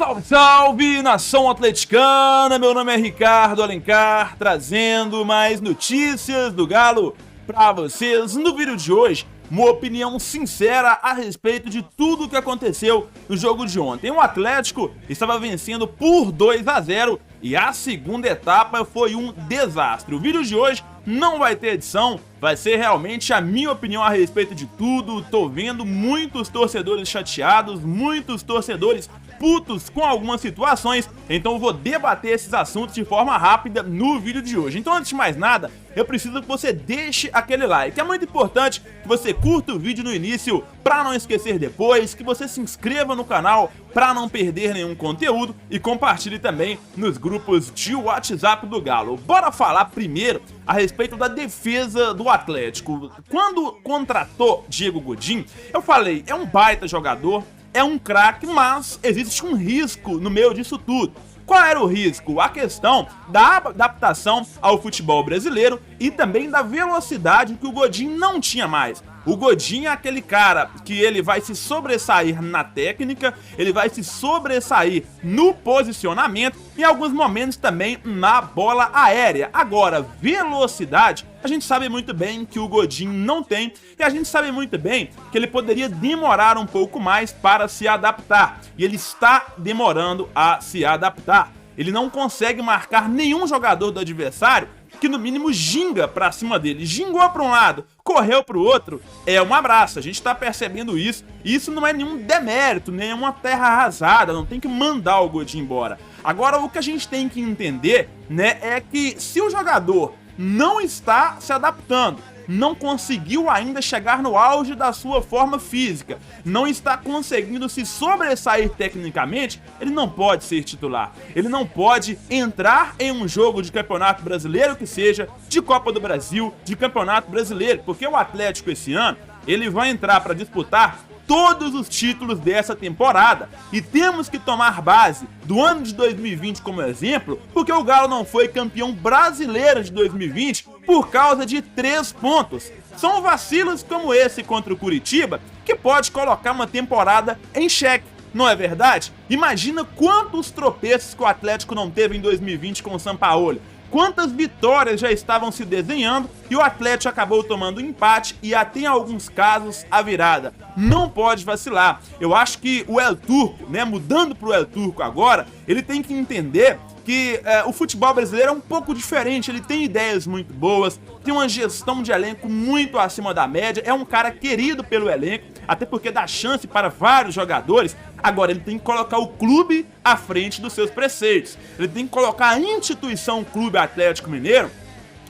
Salve, salve, nação atleticana! Meu nome é Ricardo Alencar, trazendo mais notícias do Galo pra vocês. No vídeo de hoje, uma opinião sincera a respeito de tudo o que aconteceu no jogo de ontem. O Atlético estava vencendo por 2-0 e a segunda etapa foi um desastre. O vídeo de hoje não vai ter edição, vai ser realmente a minha opinião a respeito de tudo. Tô vendo muitos torcedores chateados, muitos torcedores putos com algumas situações, então eu vou debater esses assuntos de forma rápida no vídeo de hoje. Então, antes de mais nada, eu preciso que você deixe aquele like. É muito importante que você curta o vídeo no início para não esquecer depois, que você se inscreva no canal para não perder nenhum conteúdo e compartilhe também nos grupos de WhatsApp do Galo. Bora falar primeiro a respeito da defesa do Atlético. Quando contratou Diego Godin, eu falei, é um baita jogador, é um craque, mas existe um risco no meio disso tudo. Qual era o risco? A questão da adaptação ao futebol brasileiro e também da velocidade que o Godin não tinha mais. O Godin é aquele cara que ele vai se sobressair na técnica, ele vai se sobressair no posicionamento e em alguns momentos também na bola aérea. Agora, velocidade, a gente sabe muito bem que o Godin não tem e a gente sabe muito bem que ele poderia demorar um pouco mais para se adaptar. E ele está demorando a se adaptar. Ele não consegue marcar nenhum jogador do adversário que no mínimo ginga pra cima dele. Gingou pra um lado, correu pro outro, é um abraço. A gente tá percebendo isso. Isso não é nenhum demérito, nenhuma terra arrasada, não tem que mandar o Godin embora. Agora, o que a gente tem que entender, né, é que se o jogador não está se adaptando, não conseguiu ainda chegar no auge da sua forma física, não está conseguindo se sobressair tecnicamente, ele não pode ser titular. Ele não pode entrar em um jogo de campeonato brasileiro que seja, de Copa do Brasil, de campeonato brasileiro, porque o Atlético esse ano, ele vai entrar para disputar todos os títulos dessa temporada. E temos que tomar base do ano de 2020 como exemplo, porque o Galo não foi campeão brasileiro de 2020 por causa de 3 pontos. São vacilos como esse contra o Curitiba que pode colocar uma temporada em xeque. Não é verdade? Imagina quantos tropeços que o Atlético não teve em 2020 com o Sampaoli. Quantas vitórias já estavam se desenhando e o Atlético acabou tomando um empate e até em alguns casos a virada. Não pode vacilar. Eu acho que o El Turco, né, mudando para o El Turco agora, ele tem que entender que o futebol brasileiro é um pouco diferente, ele tem ideias muito boas, tem uma gestão de elenco muito acima da média, é um cara querido pelo elenco, até porque dá chance para vários jogadores. Agora, ele tem que colocar o clube à frente dos seus preceitos, ele tem que colocar a instituição Clube Atlético Mineiro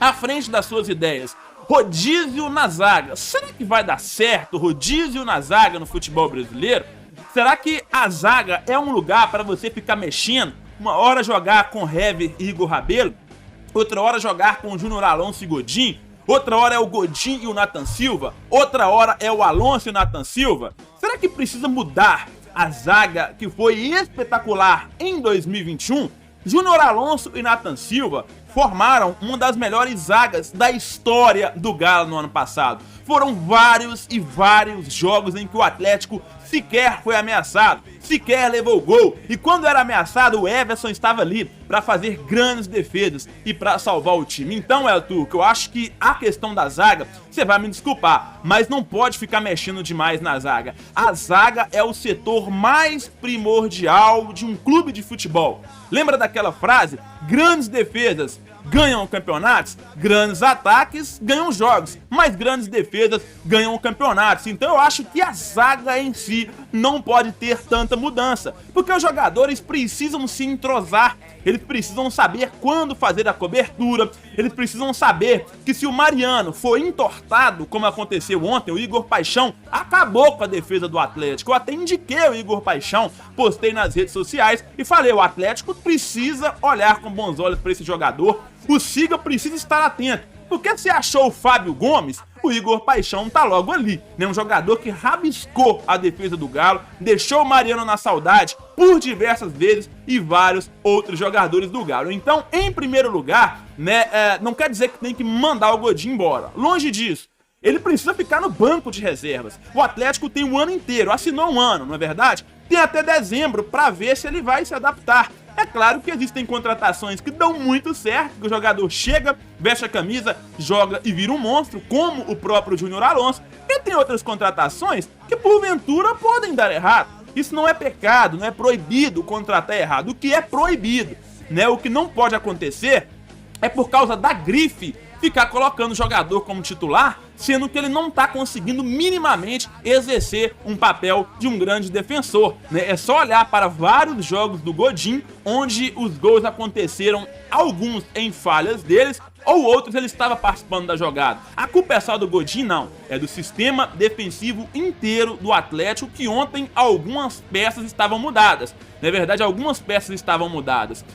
à frente das suas ideias. Rodízio na zaga, será que vai dar certo rodízio na zaga no futebol brasileiro? Será que a zaga é um lugar para você ficar mexendo? Uma hora jogar com Hever e Igor Rabelo, outra hora jogar com o Júnior Alonso e Godin, outra hora é o Godin e o Nathan Silva, outra hora é o Alonso e o Nathan Silva. Será que precisa mudar a zaga que foi espetacular em 2021? Júnior Alonso e Nathan Silva formaram uma das melhores zagas da história do Galo no ano passado. Foram vários e vários jogos em que o Atlético sequer foi ameaçado, sequer levou gol. E quando era ameaçado, o Everson estava ali para fazer grandes defesas e para salvar o time. Então, El Turco, eu acho que a questão da zaga, você vai me desculpar, mas não pode ficar mexendo demais na zaga. A zaga é o setor mais primordial de um clube de futebol. Lembra daquela frase? Grandes defesas ganham campeonatos, grandes ataques ganham jogos, mas grandes defesas ganham campeonatos. Então eu acho que a zaga em si não pode ter tanta mudança, porque os jogadores precisam se entrosar, eles precisam saber quando fazer a cobertura, eles precisam saber que se o Mariano for entortado, como aconteceu ontem, o Igor Paixão acabou com a defesa do Atlético. Eu até indiquei o Igor Paixão, postei nas redes sociais e falei, o Atlético precisa olhar com bons olhos para esse jogador, o Siga precisa estar atento, porque se achou o Fábio Gomes, o Igor Paixão tá logo ali, né? Um jogador que rabiscou a defesa do Galo, deixou o Mariano na saudade por diversas vezes e vários outros jogadores do Galo. Então, em primeiro lugar, né, não quer dizer que tem que mandar o Godin embora, longe disso. Ele precisa ficar no banco de reservas. O Atlético tem um ano inteiro, assinou um ano, não é verdade? tem até dezembro para ver se ele vai se adaptar. É claro que existem contratações que dão muito certo, que o jogador chega, veste a camisa, joga e vira um monstro, como o próprio Júnior Alonso, e tem outras contratações que porventura podem dar errado. Isso não é pecado, não é proibido contratar errado. O que é proibido, né? O que não pode acontecer é por causa da grife ficar colocando o jogador como titular, sendo que ele não está conseguindo minimamente exercer um papel de um grande defensor, né? É só olhar para vários jogos do Godin, onde os gols aconteceram, alguns em falhas deles, ou outros ele estava participando da jogada. A culpa é só do Godin? Não. É do sistema defensivo inteiro do Atlético, que ontem algumas peças estavam mudadas. Na verdade, algumas peças estavam mudadas.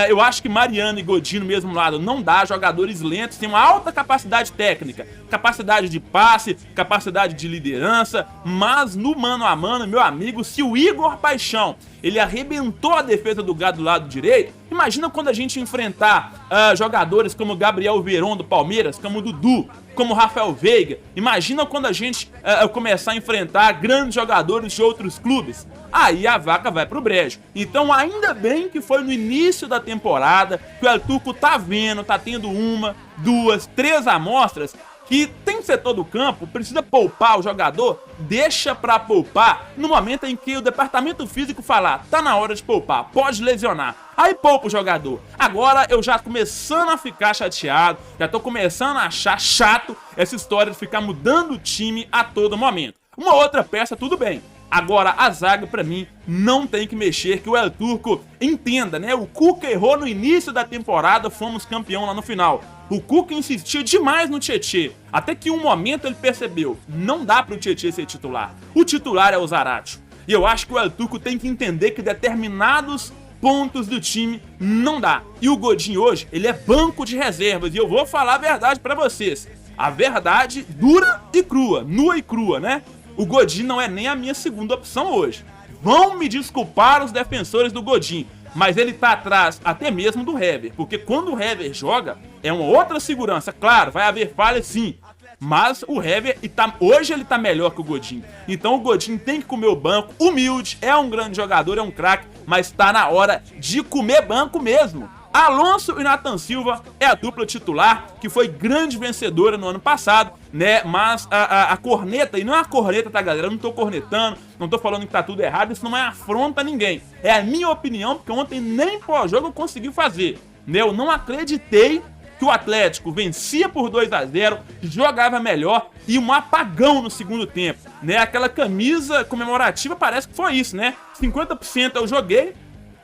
Eu acho que Mariano e Godin no mesmo lado não dá. Jogadores lentos, têm uma alta capacidade técnica, capacidade de passe, capacidade de liderança, mas no mano a mano, meu amigo, se o Igor Paixão ele arrebentou a defesa do Galo do lado direito, imagina quando a gente enfrentar jogadores como Gabriel Veron do Palmeiras, como o Dudu, como o Rafael Veiga. Imagina quando a gente começar a enfrentar grandes jogadores de outros clubes. Aí a vaca vai pro brejo. Então ainda bem que foi no início da temporada que o El Turco tá vendo, tá tendo uma, duas, três amostras que tem setor do campo, precisa poupar o jogador, deixa pra poupar no momento em que o departamento físico falar, tá na hora de poupar, pode lesionar. Aí poupa o jogador. Agora eu já começando a ficar chateado, já tô começando a achar chato essa história de ficar mudando o time a todo momento. Uma outra peça, tudo bem. Agora, a zaga, pra mim, não tem que mexer, que o El Turco entenda, né? O Cuca errou no início da temporada, fomos campeão lá no final. O Cuca insistiu demais no Tietê, até que em um momento ele percebeu, não dá pro Tietê ser titular. O titular é o Zaratio. E eu acho que o El Turco tem que entender que determinados pontos do time não dá. E o Godin hoje, ele é banco de reservas, e eu vou falar a verdade pra vocês. A verdade dura e crua, nua e crua, né? O Godin não é nem a minha segunda opção hoje. Vão me desculpar os defensores do Godin, mas ele tá atrás até mesmo do Hever, porque quando o Hever joga, é uma outra segurança. Claro, vai haver falhas sim, mas o Hever hoje ele tá melhor que o Godin. Então o Godin tem que comer o banco, humilde, é um grande jogador, é um craque, mas tá na hora de comer banco mesmo. Alonso e Nathan Silva é a dupla titular, que foi grande vencedora no ano passado, né? Mas a corneta, e não é a corneta, tá, galera? Eu não tô cornetando, não tô falando que tá tudo errado, isso não é afronta a ninguém. É a minha opinião, porque ontem nem pós-jogo eu consegui fazer, né? Eu não acreditei que o Atlético vencia por 2-0, jogava melhor e um apagão no segundo tempo, né? Aquela camisa comemorativa parece que foi isso, né? 50% eu joguei,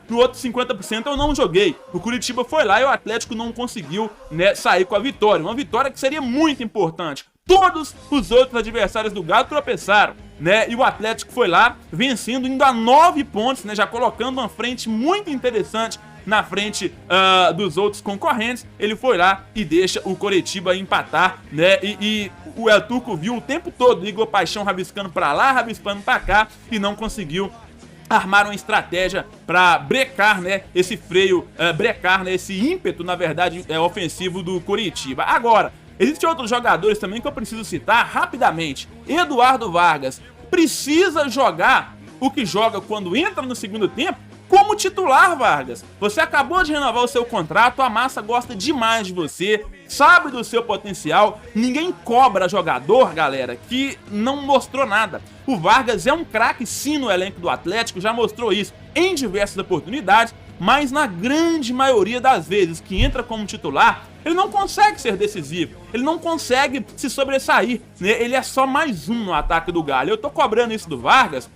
no outro 50% eu não joguei. O Curitiba foi lá e o Atlético não conseguiu, né, sair com a vitória. Uma vitória que seria muito importante. Todos os outros adversários do Galo tropeçaram, né? E o Atlético foi lá vencendo, indo a 9 pontos, né? Já colocando uma frente muito interessante na frente dos outros concorrentes. Ele foi lá e deixa o Coritiba empatar, né? E o El Turco viu o tempo todo o Igor Paixão rabiscando pra lá, rabiscando pra cá e não conseguiu armar uma estratégia para brecar, né, esse freio, né, esse ímpeto, na verdade, ofensivo do Coritiba. Agora, existem outros jogadores também que eu preciso citar rapidamente. Eduardo Vargas precisa jogar o que joga quando entra no segundo tempo como titular, Vargas. Você acabou de renovar o seu contrato, a massa gosta demais de você, sabe do seu potencial, ninguém cobra jogador, galera, que não mostrou nada. O Vargas é um craque sim no elenco do Atlético, já mostrou isso em diversas oportunidades, mas na grande maioria das vezes que entra como titular, ele não consegue ser decisivo, ele não consegue se sobressair, né? Ele é só mais um no ataque do Galo. Eu tô cobrando isso do Vargas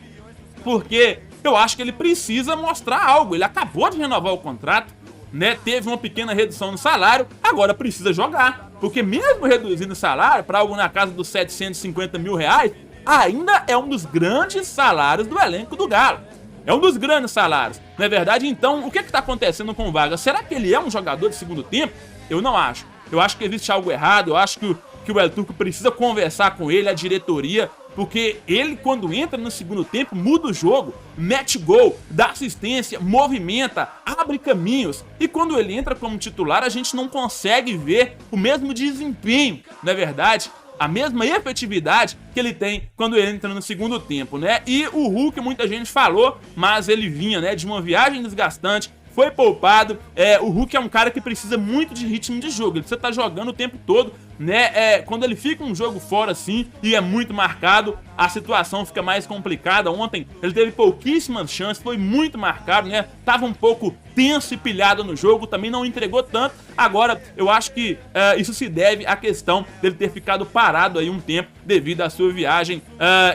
porque eu acho que ele precisa mostrar algo. Ele acabou de renovar o contrato, né? Teve uma pequena redução no salário, agora precisa jogar. Porque mesmo reduzindo o salário para algo na casa dos 750 mil reais, ainda é um dos grandes salários do elenco do Galo. É um dos grandes salários, não é verdade? Então, o que está acontecendo com o Vargas? Será que ele é um jogador de segundo tempo? Eu não acho. Eu acho que existe algo errado, eu acho que o El Turco precisa conversar com ele, a diretoria, porque ele, quando entra no segundo tempo, muda o jogo, mete gol, dá assistência, movimenta, abre caminhos. E quando ele entra como titular, a gente não consegue ver o mesmo desempenho, não é verdade? a mesma efetividade que ele tem quando ele entra no segundo tempo, né? E o Hulk, muita gente falou, mas ele vinha, né, de uma viagem desgastante, foi poupado. O Hulk é um cara que precisa muito de ritmo de jogo, ele precisa estar jogando o tempo todo, né? Quando ele fica um jogo fora assim e é muito marcado, a situação fica mais complicada. Ontem ele teve pouquíssimas chances, foi muito marcado, né? Tava um pouco tenso e pilhado no jogo, também não entregou tanto. Agora, eu acho que isso se deve à questão dele ter ficado parado aí um tempo devido à sua viagem,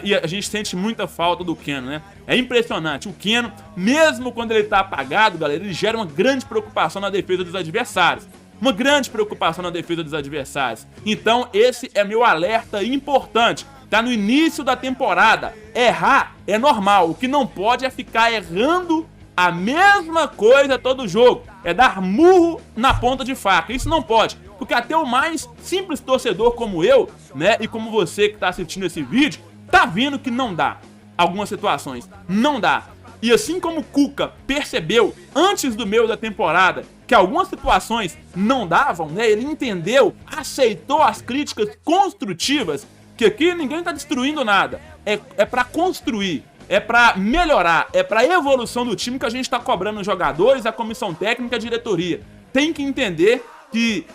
e a gente sente muita falta do Keno, né? É impressionante, o Keno, mesmo quando ele tá apagado, galera, ele gera uma grande preocupação na defesa dos adversários. Uma grande preocupação na defesa dos adversários. Então esse é meu alerta importante. Tá no início da temporada. Errar é normal. O que não pode é ficar errando a mesma coisa todo jogo. É dar murro na ponta de faca. Isso não pode. Porque até o mais simples torcedor como eu, né, e como você que tá assistindo esse vídeo, tá vendo que não dá. Algumas situações. Não dá. E assim como o Cuca percebeu antes do meio da temporada que algumas situações não davam, né? Ele entendeu, aceitou as críticas construtivas, que aqui ninguém tá destruindo nada. É pra construir, é pra melhorar, é pra evolução do time que a gente tá cobrando os jogadores, a comissão técnica, a diretoria. Tem que entender que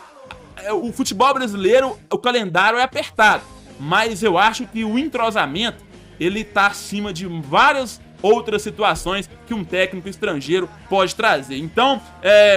o futebol brasileiro, o calendário é apertado, mas eu acho que o entrosamento, ele tá acima de várias outras situações que um técnico estrangeiro pode trazer. Então,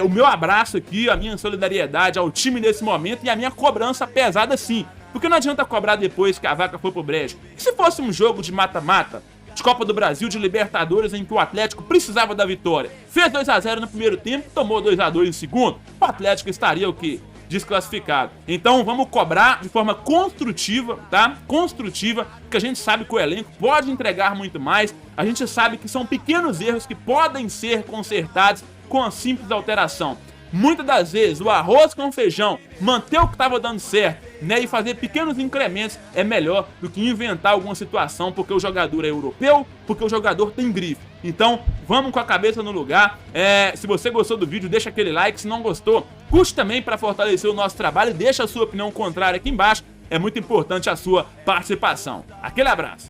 o meu abraço aqui, a minha solidariedade ao time nesse momento e a minha cobrança pesada sim. Porque não adianta cobrar depois que a vaca foi pro brejo. E se fosse um jogo de mata-mata, de Copa do Brasil, de Libertadores, em que o Atlético precisava da vitória, fez 2 a 0 no primeiro tempo, tomou 2 a 2 no segundo, o Atlético estaria o quê? Desclassificado. Então vamos cobrar de forma construtiva, tá? Construtiva, porque a gente sabe que o elenco pode entregar muito mais, a gente sabe que são pequenos erros que podem ser consertados com a simples alteração. Muitas das vezes o arroz com feijão, manter o que estava dando certo, né, e fazer pequenos incrementos é melhor do que inventar alguma situação porque o jogador é europeu, porque o jogador tem grife. Então vamos com a cabeça no lugar. Se você gostou do vídeo, deixa aquele like. Se não gostou, curte também para fortalecer o nosso trabalho e deixa a sua opinião contrária aqui embaixo. É muito importante a sua participação. Aquele abraço.